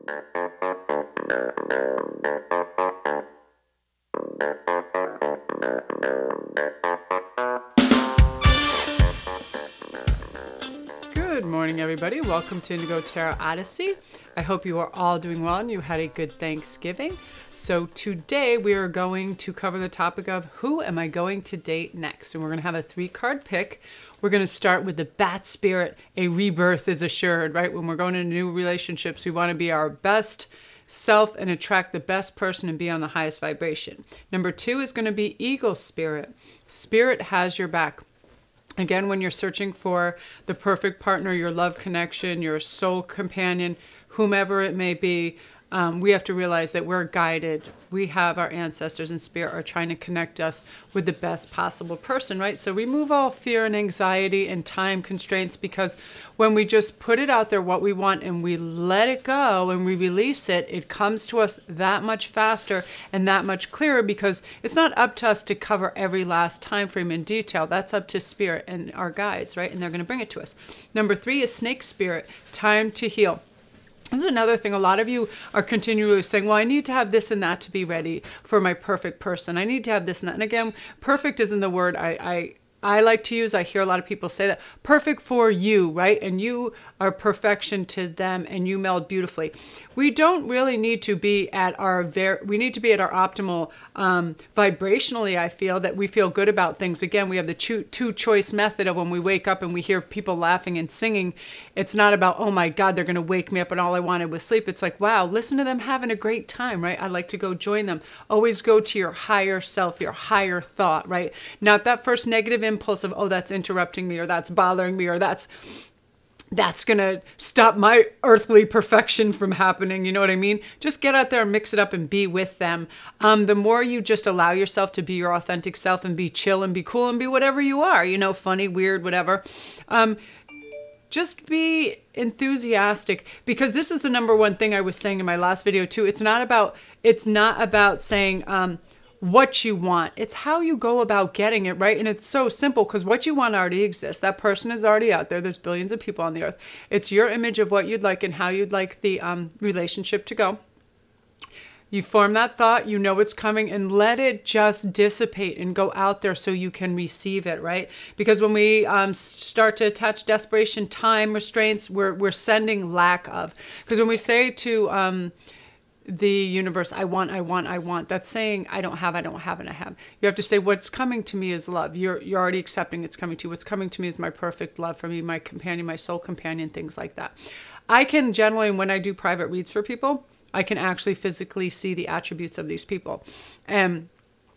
Good morning, everybody. Welcome to Indigo Tarot Odyssey. I hope you are all doing well and you had a good Thanksgiving. So today we are going to cover the topic of who am I going to date next? And we're going to have a 3-card pick. We're going to start with the Bat Spirit. A rebirth is assured, right? When we're going into new relationships, we want to be our best self and attract the best person and be on the highest vibration. Number 2 is going to be Eagle Spirit. Spirit has your back. Again, when you're searching for the perfect partner, your love connection, your soul companion, whomever it may be, we have to realize that we're guided. We have our ancestors in spirit are trying to connect us with the best possible person, right? So remove all fear and anxiety and time constraints, because when we just put it out there, what we want, and we let it go and we release it, it comes to us that much faster and that much clearer, because it's not up to us to cover every last time frame in detail. That's up to spirit and our guides, right? And they're going to bring it to us. Number 3 is Snake Spirit, time to heal. This is another thing. A lot of you are continually saying, well, I need to have this and that to be ready for my perfect person. I need to have this and that. And again, perfect isn't the word I like to use. I hear a lot of people say that. Perfect for you, right? And you are perfection to them and you meld beautifully. We don't really need to be at our we need to be at our optimal vibrationally. I feel that we feel good about things. Again, we have the two choice method of when we wake up and we hear people laughing and singing. It's not about, oh my God, they're going to wake me up and all I wanted was sleep. It's like, wow, listen to them having a great time, right? I'd like to go join them. Always go to your higher self, your higher thought, right? Not that first negative impulse of, oh, that's interrupting me, or that's bothering me, or that's going to stop my earthly perfection from happening. You know what I mean? Just get out there and mix it up and be with them. The more you just allow yourself to be your authentic self and be chill and be cool and be whatever you are, you know, funny, weird, whatever. Just be enthusiastic, because this is the number one thing I was saying in my last video too. It's not about saying, what you want. It's how you go about getting it, right? And it's so simple, because what you want already exists. That person is already out there. There's billions of people on the earth. It's your image of what you'd like and how you'd like the relationship to go. You form that thought, you know it's coming, and let it just dissipate and go out there so you can receive it, right? Because when we start to attach desperation, time, restraints, we're sending lack of. Because when we say to the universe, I want, that's saying I don't have, and I have. You have to say, what's coming to me is love. You're already accepting it's coming to you. What's coming to me is my perfect love for me, my companion, my soul companion, things like that. I can generally, when I do private reads for people, I can actually physically see the attributes of these people. And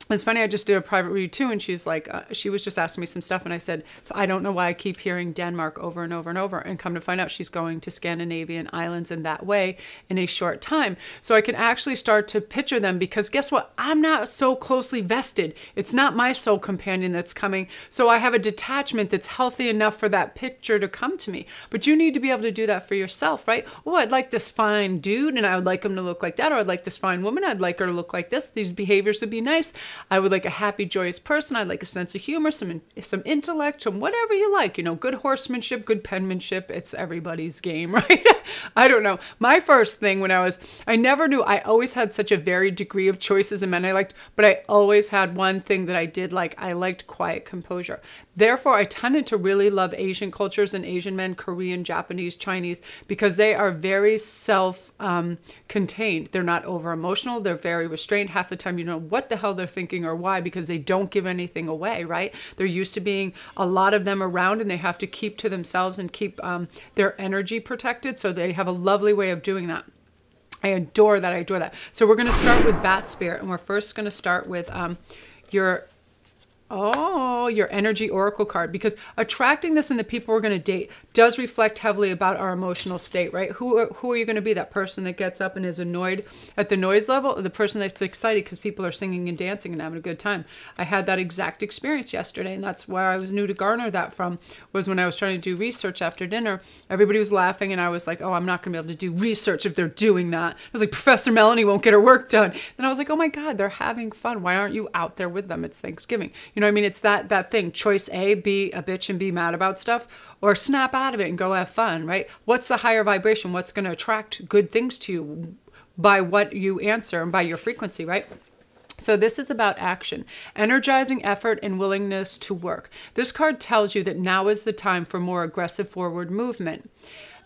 it's funny, I just did a private read too, and she's like, she was just asking me some stuff, and I said, I don't know why I keep hearing Denmark over and over and over, and come to find out she's going to Scandinavian islands in that way in a short time. So I can actually start to picture them, because guess what? I'm not so closely vested. It's not my soul companion that's coming, so I have a detachment that's healthy enough for that picture to come to me. But you need to be able to do that for yourself, right? Oh, I'd like this fine dude, and I would like him to look like that, or I'd like this fine woman, I'd like her to look like this. These behaviors would be nice. I would like a happy, joyous person. I'd like a sense of humor, some intellect, some whatever you like, you know, good horsemanship, good penmanship. It's everybody's game, right? I don't know. My first thing when I never knew, I always had such a varied degree of choices in men I liked, but I always had one thing that I did like. I liked quiet composure. Therefore, I tended to really love Asian cultures and Asian men, Korean, Japanese, Chinese, because they are very self-contained. They're not over-emotional. They're very restrained. Half the time you know what the hell they're thinking or why, because they don't give anything away, right? They're used to being a lot of them around, and they have to keep to themselves and keep their energy protected. So they have a lovely way of doing that. I adore that. I adore that. So we're going to start with Bat Spirit, and we're first going to start with your energy oracle card, because attracting this in the people we're going to date does reflect heavily about our emotional state, right? Who are you going to be? That person that gets up and is annoyed at the noise level, or the person that's excited because people are singing and dancing and having a good time? I had that exact experience yesterday, and that's where I was new to garner that from, was when I was trying to do research after dinner. Everybody was laughing, and I was like, oh, I'm not going to be able to do research if they're doing that. I was like, Professor Melanie won't get her work done. And I was like, oh my God, they're having fun. Why aren't you out there with them? It's Thanksgiving. You know what I mean? It's that thing. Choice A, be a bitch and be mad about stuff, or snap out of it and go have fun, right? What's the higher vibration? What's going to attract good things to you by what you answer and by your frequency, right? So this is about action, energizing effort and willingness to work. This card tells you that now is the time for more aggressive forward movement.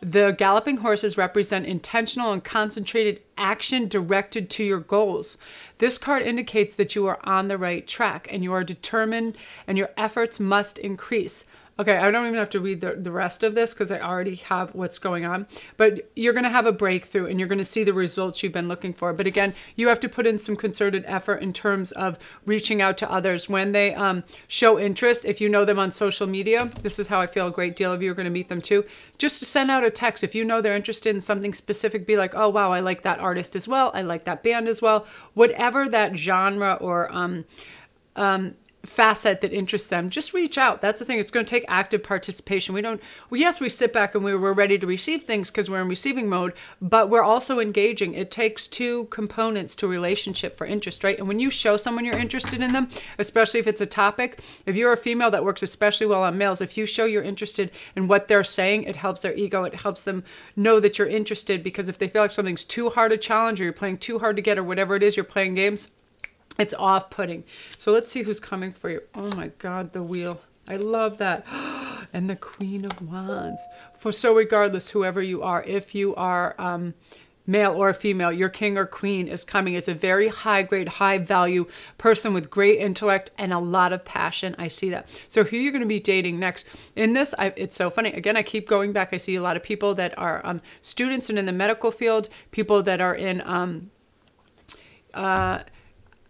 The galloping horses represent intentional and concentrated action directed to your goals. This card indicates that you are on the right track and you are determined and your efforts must increase. Okay, I don't even have to read the rest of this because I already have what's going on. But you're going to have a breakthrough and you're going to see the results you've been looking for. But again, you have to put in some concerted effort in terms of reaching out to others. When they show interest, if you know them on social media, this is how I feel a great deal of you are going to meet them too. Just send out a text. If you know they're interested in something specific, be like, oh, wow, I like that artist as well. I like that band as well. Whatever that genre or facet that interests them, just reach out. That's the thing. It's going to take active participation. Yes, we sit back and we're ready to receive things because we're in receiving mode, but we're also engaging. It takes two components to a relationship for interest, right? And when you show someone you're interested in them, especially if it's a topic, if you're a female, that works especially well on males. If you show you're interested in what they're saying, it helps their ego. It helps them know that you're interested, because if they feel like something's too hard a challenge or you're playing too hard to get or whatever it is, you're playing games, it's off-putting. So let's see who's coming for you. Oh my God, the wheel. I love that. And the Queen of Wands. So regardless, whoever you are, if you are male or female, your king or queen is coming. It's a very high grade, high value person with great intellect and a lot of passion. I see that. So who you're going to be dating next. In this, it's so funny. Again, I keep going back. I see a lot of people that are students and in the medical field, people that are in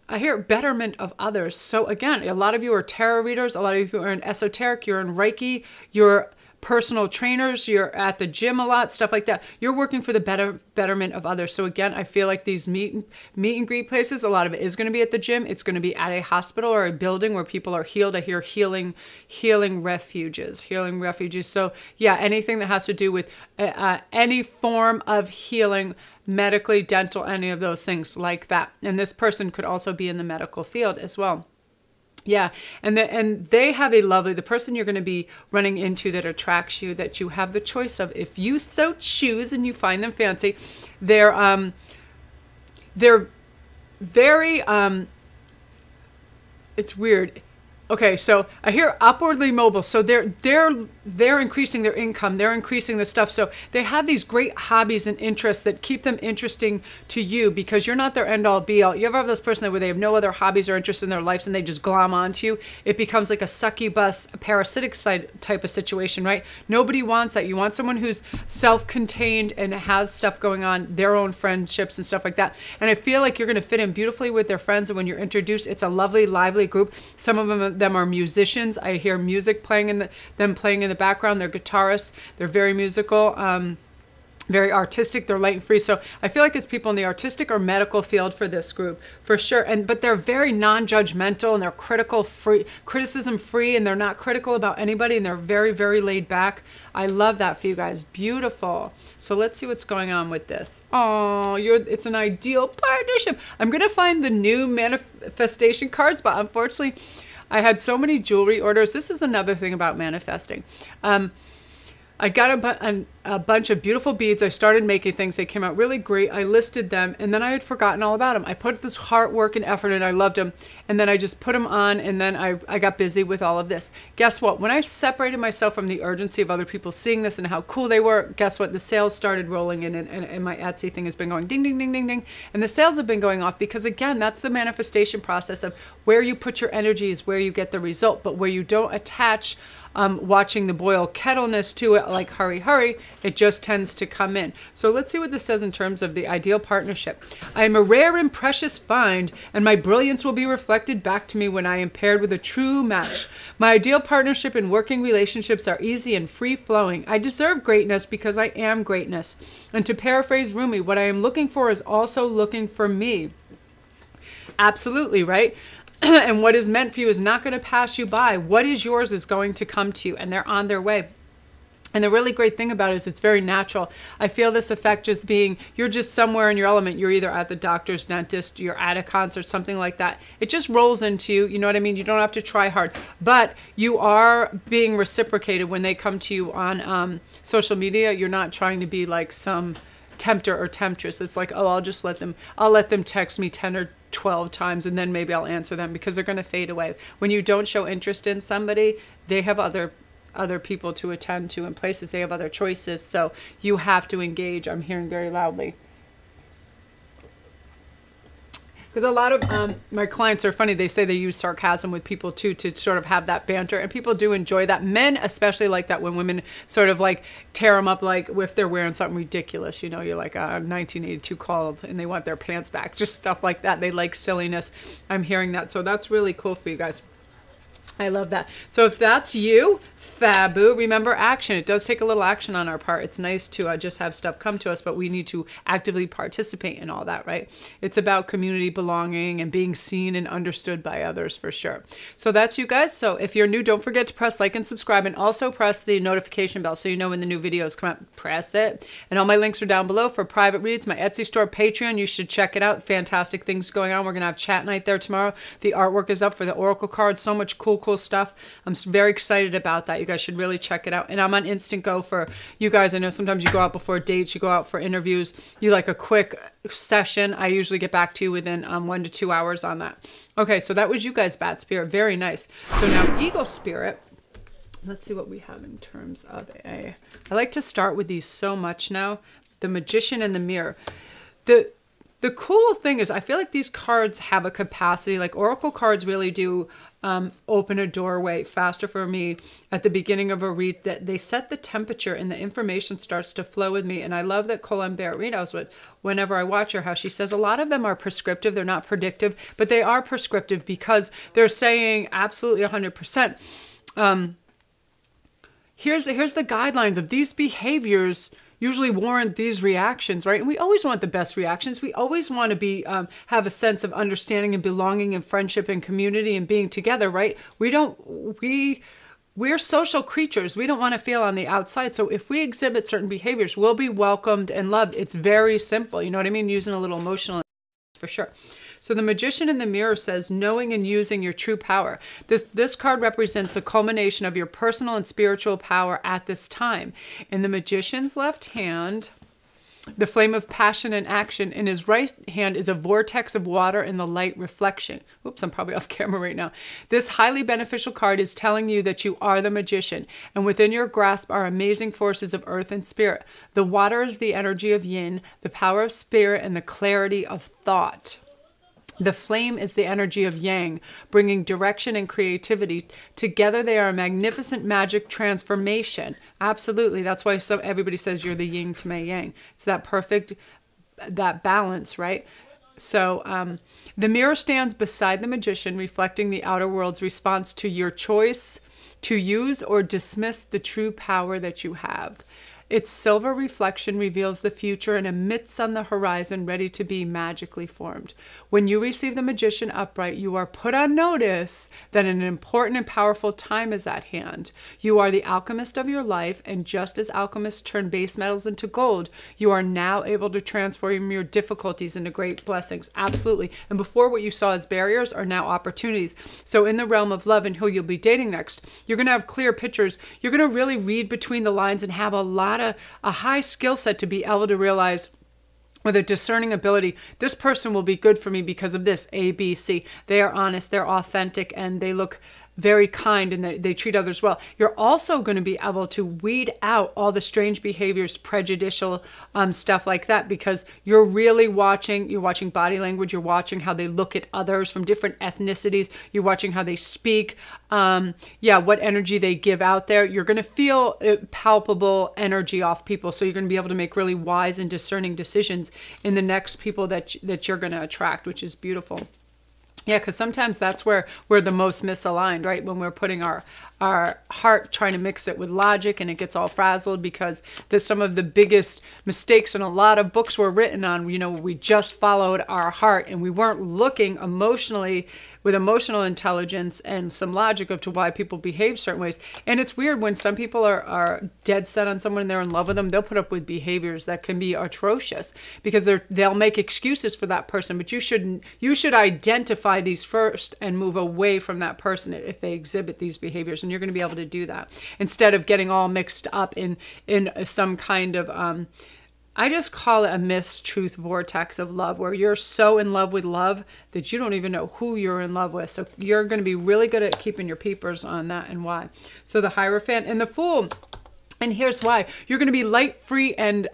I hear betterment of others. So again, a lot of you are tarot readers. A lot of you are in esoteric. You're in Reiki. You're personal trainers. You're at the gym a lot, stuff like that. You're working for the betterment of others. So again, I feel like these meet and greet places, a lot of it is going to be at the gym. It's going to be at a hospital or a building where people are healed. I hear healing refuges. So yeah, anything that has to do with any form of healing, medically, dental, any of those things like that. And this person could also be in the medical field as well. Yeah, and they have the person you're going to be running into that attracts you, that you have the choice of, if you so choose and you find them fancy, they're very, it's weird. Okay, so I hear upwardly mobile. So they're increasing their income. They're increasing the stuff. So they have these great hobbies and interests that keep them interesting to you, because you're not their end all be all. You ever have this person where they have no other hobbies or interests in their lives and they just glom onto you? It becomes like a succubus, a parasitic type of situation, right? Nobody wants that. You want someone who's self-contained and has stuff going on, their own friendships and stuff like that. And I feel like you're going to fit in beautifully with their friends. And when you're introduced, it's a lovely, lively group. Some of them are musicians. I hear music playing in the background. They're guitarists. They're very musical, very artistic. They're light and free. So I feel like it's people in the artistic or medical field for this group, for sure. But they're very non-judgmental and they're criticism free, and they're not critical about anybody, and they're very, very laid back. I love that for you guys. Beautiful. So let's see what's going on with this. Oh, it's an ideal partnership. I'm going to find the new manifestation cards, but unfortunately, I had so many jewelry orders. This is another thing about manifesting. I got a bunch of beautiful beads. I started making things. They came out really great. I listed them, and then I had forgotten all about them. I put this hard work and effort, and I loved them. And then I just put them on, and then I got busy with all of this. Guess what? When I separated myself from the urgency of other people seeing this and how cool they were, guess what? The sales started rolling in, and my Etsy thing has been going ding, ding, ding, ding, ding. And the sales have been going off because, again, that's the manifestation process of where you put your energy is where you get the result. But where you don't attach watching the boil kettleness to it, like hurry, hurry, it just tends to come in. So let's see what this says in terms of the ideal partnership. I am a rare and precious find, and my brilliance will be reflected back to me when I am paired with a true match. My ideal partnership and working relationships are easy and free-flowing. I deserve greatness because I am greatness. And to paraphrase Rumi, what I am looking for is also looking for me. Absolutely, right? And what is meant for you is not going to pass you by. What is yours is going to come to you, and they're on their way. And the really great thing about it is it's very natural. I feel this effect just being, you're just somewhere in your element. You're either at the doctor's, dentist, you're at a concert, something like that. It just rolls into you. You know what I mean? You don't have to try hard. But you are being reciprocated when they come to you on social media. You're not trying to be like some tempter or temptress. It's like, oh, I'll let them text me 10 or 12 times and then maybe I'll answer them, because they're going to fade away. When you don't show interest in somebody, they have other people to attend to and places. They have other choices. So you have to engage. I'm hearing very loudly. Because a lot of my clients are funny. They say they use sarcasm with people too, to sort of have that banter. And people do enjoy that. Men especially like that when women sort of like tear them up, like if they're wearing something ridiculous. You know, you're like 1982 called and they want their pants back. Just stuff like that. They like silliness. I'm hearing that. So that's really cool for you guys. I love that. So if that's you, Fabu, remember action. It does take a little action on our part. It's nice to just have stuff come to us, but we need to actively participate in all that, right? It's about community belonging and being seen and understood by others for sure. So that's you guys. So if you're new, don't forget to press like and subscribe, and also press the notification bell so you know when the new videos come out. Press it. And all my links are down below for private reads, my Etsy store, Patreon. You should check it out. Fantastic things going on. We're going to have chat night there tomorrow. The artwork is up for the Oracle cards. So much cool stuff. I'm very excited about that. You guys should really check it out. And I'm on Instantgo for you guys. I know sometimes you go out before dates, you go out for interviews, you like a quick session. I usually get back to you within 1 to 2 hours on that. Okay, so that was you guys, Bat Spirit. Very nice. So now Eagle Spirit. Let's see what we have in terms of I like to start with these so much now. The Magician and the Mirror. The cool thing is I feel like these cards have a capacity, like Oracle cards really do open a doorway faster for me at the beginning of a read, that they set the temperature and the information starts to flow with me. And I love that Colin Barrett Reedhouse, but whenever I watch her, how she says a lot of them are prescriptive. They're not predictive, but they are prescriptive because they're saying absolutely 100%. Here's the guidelines of these behaviors usually warrant these reactions, right? And we always want the best reactions. We always want to be have a sense of understanding and belonging and friendship and community and being together, right? We're social creatures. We don't want to feel on the outside. So if we exhibit certain behaviors, we'll be welcomed and loved. It's very simple. You know what I mean? Using a little emotional for sure. So the Magician in the Mirror says, knowing and using your true power. This card represents the culmination of your personal and spiritual power at this time. In the Magician's left hand, the flame of passion and action. In his right hand is a vortex of water and the light reflection. Oops, I'm probably off camera right now. This highly beneficial card is telling you that you are the magician, and within your grasp are amazing forces of earth and spirit. The water is the energy of yin, the power of spirit, and the clarity of thought. The flame is the energy of yang, bringing direction and creativity. Together they are a magnificent magic transformation. Absolutely. That's why everybody says you're the yin to my yang. It's that perfect, that balance, right? So the mirror stands beside the magician, reflecting the outer world's response to your choice to use or dismiss the true power that you have. Its silver reflection reveals the future and emits on the horizon, ready to be magically formed. When you receive the Magician upright, you are put on notice that an important and powerful time is at hand. You are the alchemist of your life, and just as alchemists turn base metals into gold, you are now able to transform your difficulties into great blessings. Absolutely. And before, what you saw as barriers are now opportunities. So in the realm of love and who you'll be dating next, you're going to have clear pictures. You're going to really read between the lines and have a high skill set to be able to realize, with a discerning ability, this person will be good for me because of this, A, B, C. They are honest, they're authentic, and they look very kind, and they treat others well. You're also going to be able to weed out all the strange behaviors, prejudicial stuff like that, because you're really watching, you're watching body language, you're watching how they look at others from different ethnicities, you're watching how they speak, what energy they give out there. You're going to feel palpable energy off people, so you're going to be able to make really wise and discerning decisions in the next people that you're going to attract, which is beautiful. Yeah, because sometimes that's where we're the most misaligned, right? When we're putting our heart, trying to mix it with logic, and it gets all frazzled, because there's some of the biggest mistakes, and a lot of books were written on, you know, we just followed our heart and we weren't looking emotionally with emotional intelligence and some logic of to why people behave certain ways. And it's weird when some people are dead set on someone and they're in love with them, they'll put up with behaviors that can be atrocious because they'll make excuses for that person. But you should identify these first and move away from that person if they exhibit these behaviors. And you're going to be able to do that instead of getting all mixed up in some kind of I just call it a mistruth vortex of love, where you're so in love with love that you don't even know who you're in love with. So you're going to be really good at keeping your peepers on that and why. So the Hierophant and the Fool. And here's why. You're going to be light, free, and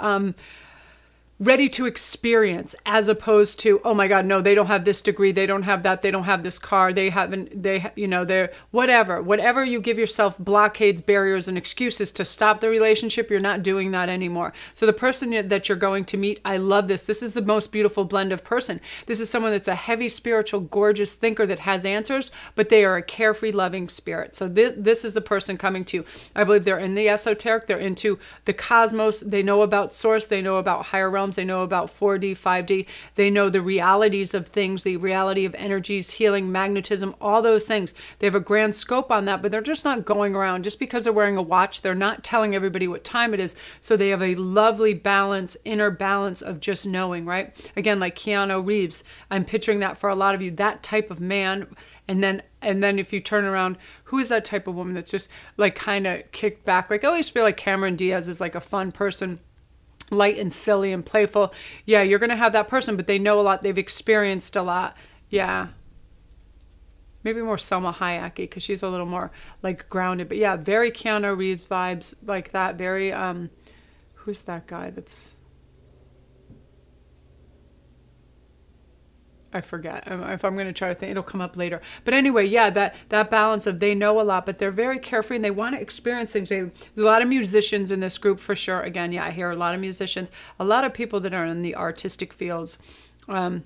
ready to experience, as opposed to, oh my God, no, they don't have this degree, they don't have that, they don't have this car, they're whatever you give yourself blockades, barriers, and excuses to stop the relationship, you're not doing that anymore. So the person that you're going to meet, I love this. This is the most beautiful blend of person. This is someone that's a heavy, spiritual, gorgeous thinker that has answers, but they are a carefree, loving spirit. So this is the person coming to you. I believe they're in the esoteric, they're into the cosmos, they know about source, they know about higher realms, they know about 4D, 5D. They know the realities of things, the reality of energies, healing, magnetism, all those things. They have a grand scope on that, but they're just not going around. Just because they're wearing a watch, they're not telling everybody what time it is. So they have a lovely balance, inner balance of just knowing, right? Again, like Keanu Reeves, I'm picturing that for a lot of you, that type of man. And then if you turn around, who is that type of woman that's just like kind of kicked back? Like I always feel like Cameron Diaz is like a fun person, light and silly and playful. Yeah, you're going to have that person, but they know a lot. They've experienced a lot. Yeah. Maybe more Selma Hayek, because she's a little more like grounded. But yeah, very Keanu Reeves vibes like that. Very, who's that guy that's... I forget. If I'm going to try to think, it'll come up later. But anyway, yeah, that balance of they know a lot, but they're very carefree and they want to experience things. There's a lot of musicians in this group for sure. Again, yeah, I hear a lot of musicians, a lot of people that are in the artistic fields. And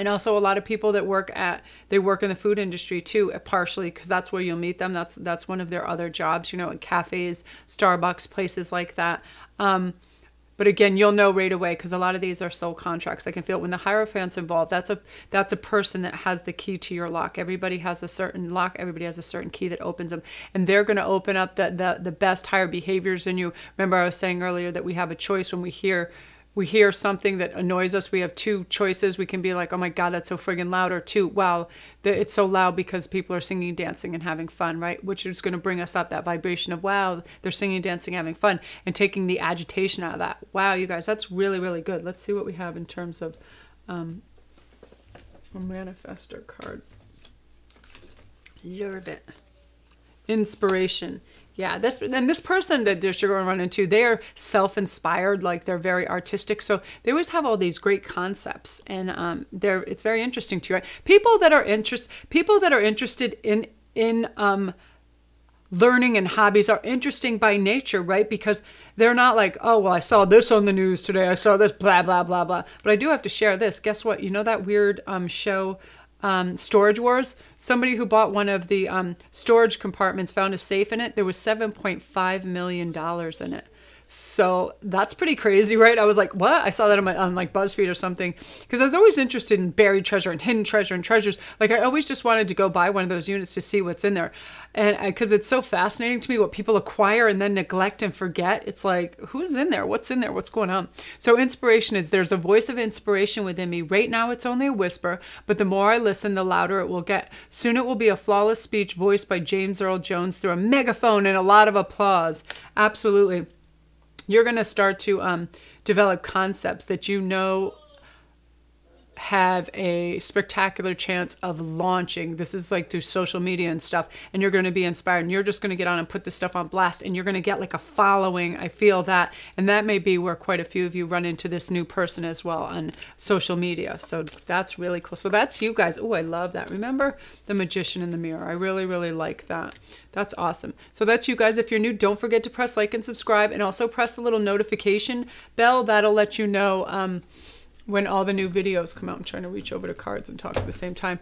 also a lot of people that work in the food industry too, partially, because that's where you'll meet them. That's one of their other jobs, you know, in cafes, Starbucks, places like that. But again, you'll know right away, because a lot of these are soul contracts. I can feel it when the Hierophant's involved. That's a person that has the key to your lock. Everybody has a certain lock. Everybody has a certain key that opens them. And they're going to open up the best higher behaviors in you. Remember I was saying earlier that we have a choice when we hear something that annoys us. We have two choices. We can be like, oh my God, that's so friggin' loud. Or two, wow, it's so loud because people are singing, dancing, and having fun, right? Which is going to bring us up that vibration of, wow, they're singing, dancing, having fun, and taking the agitation out of that. Wow, you guys, that's really, really good. Let's see what we have in terms of a manifestor card. Love it. Inspiration. Yeah, this person that you're going to run into, they are self-inspired, like they're very artistic. So they always have all these great concepts, and it's very interesting to you, right? People that are interested in learning and hobbies are interesting by nature, right? Because they're not like, oh, well, I saw this on the news today. I saw this, blah, blah, blah, blah. But I do have to share this. Guess what? You know that weird show, Storage Wars? Somebody who bought one of the storage compartments found a safe in it. There was $7.5 million in it. So that's pretty crazy, right? I was like, what? I saw that on like BuzzFeed or something, because I was always interested in buried treasure and hidden treasure and treasures. Like I always just wanted to go buy one of those units to see what's in there. And because it's so fascinating to me what people acquire and then neglect and forget. It's like, who's in there? What's in there? What's going on? So inspiration is, there's a voice of inspiration within me. Right now it's only a whisper, but the more I listen, the louder it will get. Soon it will be a flawless speech voiced by James Earl Jones through a megaphone and a lot of applause. Absolutely. You're going to start to develop concepts that you know have a spectacular chance of launching. This is like through social media and stuff, and you're going to be inspired, and you're just going to get on and put this stuff on blast, and you're going to get like a following. I feel that, and that may be where quite a few of you run into this new person as well on social media. So that's really cool. So that's you guys. Oh, I love that. Remember the Magician in the Mirror. I really, really like that. That's awesome. So that's you guys. If you're new, don't forget to press like and subscribe, and also press the little notification bell. That'll let you know when all the new videos come out. I'm trying to reach over to cards and talk at the same time.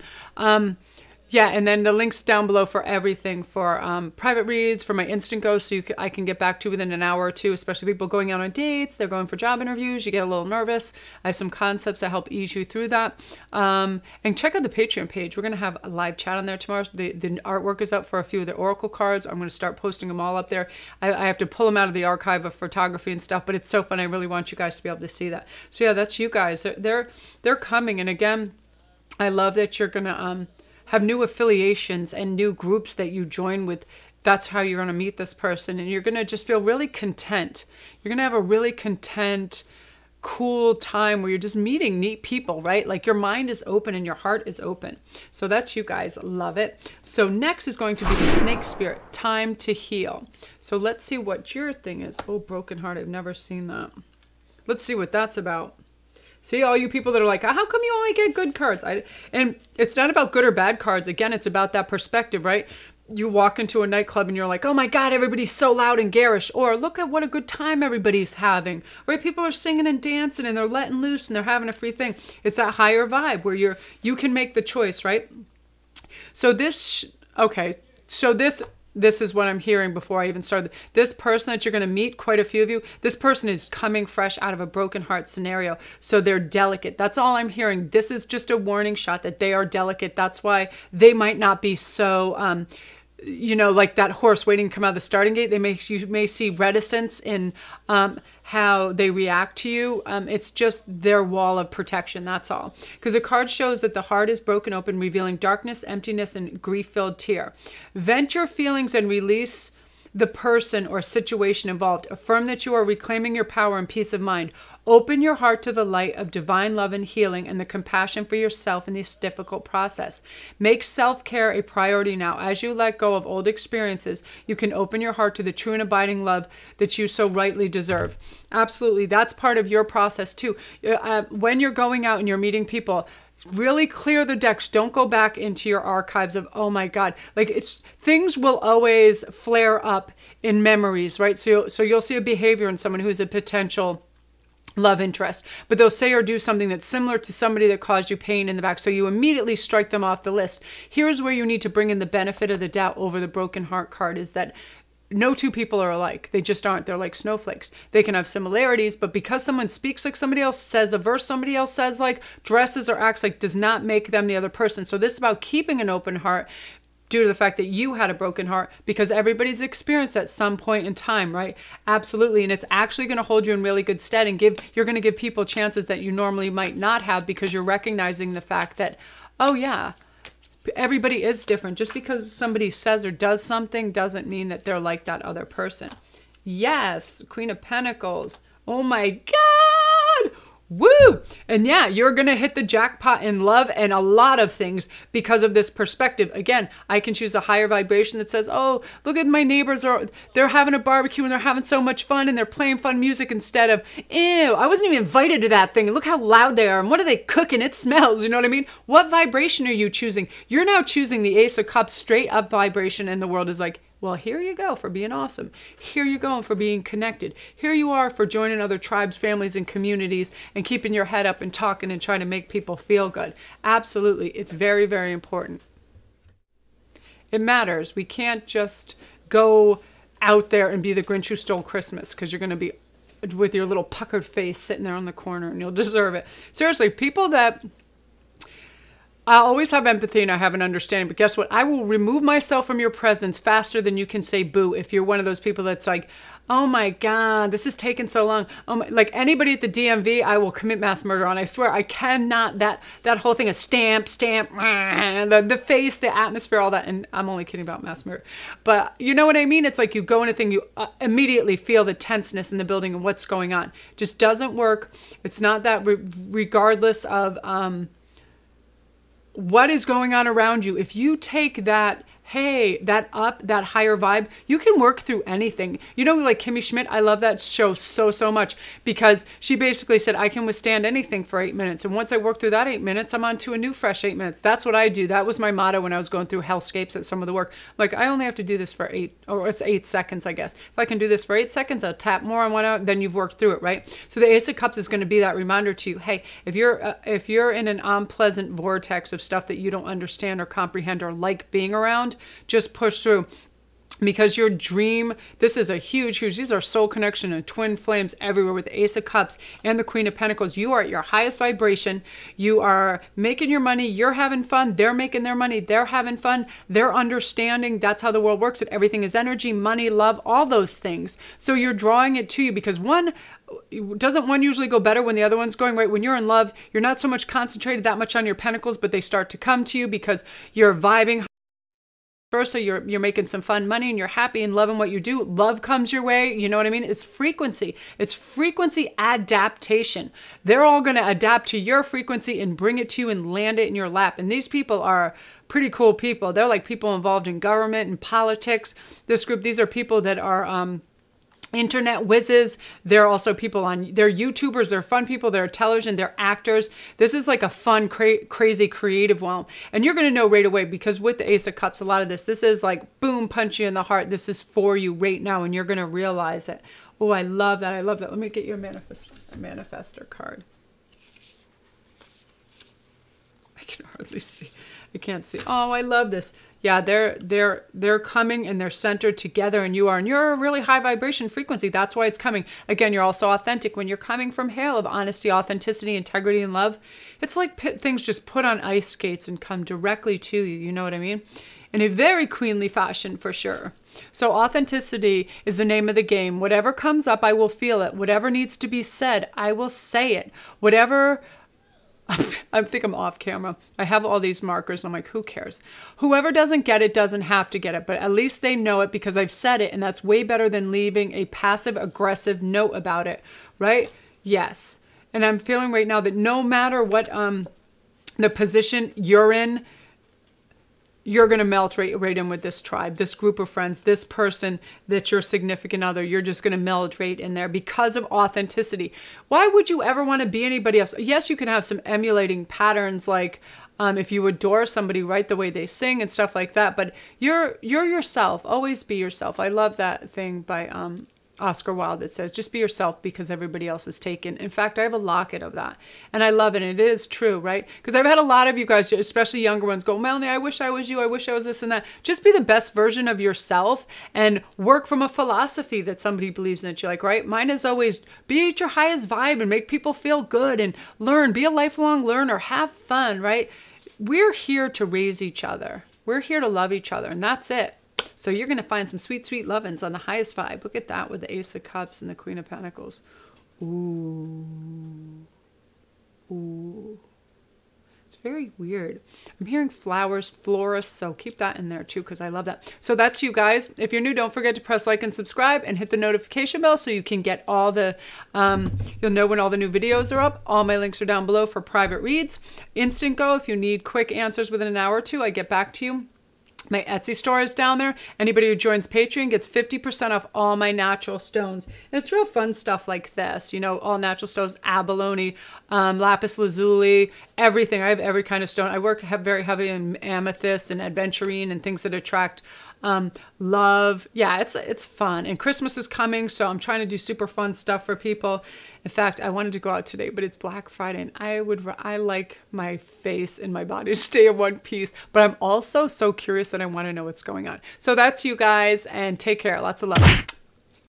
Yeah, and then the links down below for everything, for private reads, for my Instantgo, so I can get back to within an hour or two, especially people going out on dates, they're going for job interviews, you get a little nervous. I have some concepts that help ease you through that. And check out the Patreon page. We're going to have a live chat on there tomorrow. The artwork is up for a few of the Oracle cards. I'm going to start posting them all up there. I have to pull them out of the archive of photography and stuff, but it's so fun. I really want you guys to be able to see that. So yeah, that's you guys. They're coming. And again, I love that you're going to have new affiliations and new groups that you join with. That's how you're going to meet this person. And you're going to just feel really content. You're going to have a really content, cool time where you're just meeting neat people, right? Like your mind is open and your heart is open. So that's you guys. Love it. So next is going to be the Snake Spirit, time to heal. So let's see what your thing is. Oh, broken heart. I've never seen that. Let's see what that's about. See, all you people that are like, how come you only get good cards? And it's not about good or bad cards. Again, it's about that perspective, right? You walk into a nightclub and you're like, oh my God, everybody's so loud and garish. Or look at what a good time everybody's having, right? People are singing and dancing and they're letting loose and they're having a free thing. It's that higher vibe where you can make the choice, right? So this is what I'm hearing before I even started. This person that you're going to meet, quite a few of you, this person is coming fresh out of a broken heart scenario. So they're delicate. That's all I'm hearing. This is just a warning shot that they are delicate. That's why they might not be so, like that horse waiting to come out of the starting gate. You may see reticence in how they react to you. It's just their wall of protection. That's all. Because the card shows that the heart is broken open, revealing darkness, emptiness, and grief-filled tear. Vent your feelings and release the person or situation involved. Affirm that you are reclaiming your power and peace of mind. Open your heart to the light of divine love and healing and the compassion for yourself in this difficult process. Make self-care a priority now. As you let go of old experiences, you can open your heart to the true and abiding love that you so rightly deserve. Absolutely. That's part of your process too. When you're going out and you're meeting people, really clear the decks. Don't go back into your archives of, oh my God, like things will always flare up in memories, right? So you'll see a behavior in someone who's a potential love interest, but they'll say or do something that's similar to somebody that caused you pain in the back. So you immediately strike them off the list. Here's where you need to bring in the benefit of the doubt over the broken heart card, is that no two people are alike. They just aren't. They're like snowflakes. They can have similarities, but because someone speaks like somebody else, says a verse somebody else says like, dresses or acts like, does not make them the other person. So this is about keeping an open heart due to the fact that you had a broken heart, because everybody's experienced at some point in time, right? Absolutely. And it's actually going to hold you in really good stead and you're going to give people chances that you normally might not have, because you're recognizing the fact that, oh yeah, everybody is different. Just because somebody says or does something doesn't mean that they're like that other person. Yes, Queen of Pentacles. Oh my God. Woo! And yeah, you're going to hit the jackpot in love and a lot of things because of this perspective. Again, I can choose a higher vibration that says, oh, look at my neighbors, or they're having a barbecue and they're having so much fun and they're playing fun music, instead of, ew, I wasn't even invited to that thing. Look how loud they are. And what are they cooking? It smells. You know what I mean? What vibration are you choosing? You're now choosing the Ace of Cups straight up vibration, and the world is like, well, here you go for being awesome. Here you go for being connected. Here you are for joining other tribes, families, and communities and keeping your head up and talking and trying to make people feel good. Absolutely. It's very, very important. It matters. We can't just go out there and be the Grinch who stole Christmas, because you're going to be with your little puckered face sitting there on the corner and you'll deserve it. Seriously, people that... I always have empathy and I have an understanding, but guess what? I will remove myself from your presence faster than you can say boo if you're one of those people that's like, oh my God, this is taking so long. Oh my, like anybody at the DMV, I will commit mass murder on. I swear, I cannot, that whole thing of stamp, the face, the atmosphere, all that. And I'm only kidding about mass murder. But you know what I mean? It's like you go in a thing, you immediately feel the tenseness in the building and what's going on. It just doesn't work. It's not that regardless of... what is going on around you. If you take that hey, that higher vibe, you can work through anything. You know, like Kimmy Schmidt, I love that show so much because she basically said, I can withstand anything for 8 minutes. And once I work through that 8 minutes, I'm on to a new fresh 8 minutes. That's what I do. That was my motto when I was going through hellscapes at some of the work. Like, I only have to do this for 8 seconds, I guess. If I can do this for 8 seconds, I'll tap more on one out, then you've worked through it, right? So the Ace of Cups is going to be that reminder to you, hey, if you're in an unpleasant vortex of stuff that you don't understand or comprehend or like being around, just push through. Because your dream, this is a huge, these are soul connection and twin flames everywhere with the Ace of Cups and the Queen of Pentacles. You are at your highest vibration. You are making your money. You're having fun. They're making their money. They're having fun. They're understanding. That's how the world works. That everything is energy, money, love, all those things. So you're drawing it to you because doesn't one usually go better when the other one's going, right? When you're in love, you're not so much concentrated that much on your pentacles, but they start to come to you because you're vibing. So you're making some fun money and you're happy and loving what you do. Love comes your way. You know what I mean? It's frequency. It's frequency adaptation. They're all going to adapt to your frequency and bring it to you and land it in your lap. And these people are pretty cool people. They're like people involved in government and politics. This group, these are people that are internet whizzes. They're also people they're YouTubers, they're fun people, they're television, they're actors. This is like a fun, crazy, creative one. And you're going to know right away because with the Ace of Cups, a lot of this is like, boom, punch you in the heart. This is for you right now and you're going to realize it. Oh, I love that. I love that. Let me get you a manifestor card. I can hardly see. I can't see. Oh, I love this. Yeah, they're coming and they're centered together and you're a really high vibration frequency. That's why it's coming. Again, you're also authentic. When you're coming from hail of honesty, authenticity, integrity, and love, it's like things just put on ice skates and come directly to you. You know what I mean? In a very queenly fashion for sure. So authenticity is the name of the game. Whatever comes up, I will feel it. Whatever needs to be said, I will say it. Whatever... I think I'm off camera. I have all these markers. And I'm like, who cares? Whoever doesn't get it doesn't have to get it, but at least they know it because I've said it, and that's way better than leaving a passive aggressive note about it, right? Yes. And I'm feeling right now that no matter what the position you're in, you're going to melt right in with this tribe, this group of friends, this person that's your significant other. You're just going to melt right in there because of authenticity. Why would you ever want to be anybody else? Yes, you can have some emulating patterns like if you adore somebody, right, the way they sing and stuff like that. But you're yourself. Always be yourself. I love that thing by Oscar Wilde that says, just be yourself because everybody else is taken. In fact, I have a locket of that and I love it. And it is true, right? Because I've had a lot of you guys, especially younger ones, go, Melanie, I wish I was you. I wish I was this and that. Just be the best version of yourself and work from a philosophy that somebody believes in that you like, right? Mine is always be at your highest vibe and make people feel good and learn, be a lifelong learner, have fun, right? We're here to raise each other. We're here to love each other and that's it. So you're going to find some sweet, sweet lovins on the highest vibe. Look at that with the Ace of Cups and the Queen of Pentacles. Ooh. Ooh. It's very weird. I'm hearing flowers, florists, so keep that in there too because I love that. So that's you guys. If you're new, don't forget to press like and subscribe and hit the notification bell so you can get all the, you'll know when all the new videos are up. All my links are down below for private reads. Instantgo, if you need quick answers within an hour or two, I get back to you. My Etsy store is down there. Anybody who joins Patreon gets 50% off all my natural stones. And it's real fun stuff like this, you know, all natural stones, abalone, lapis lazuli, everything. I have every kind of stone. I work very heavy in amethyst and adventurine and things that attract love. Yeah, it's fun. And Christmas is coming, so I'm trying to do super fun stuff for people. In fact, I wanted to go out today, but it's Black Friday, and I like my face and my body to stay in one piece, but I'm also so curious that I want to know what's going on. So that's you guys, and take care. Lots of love.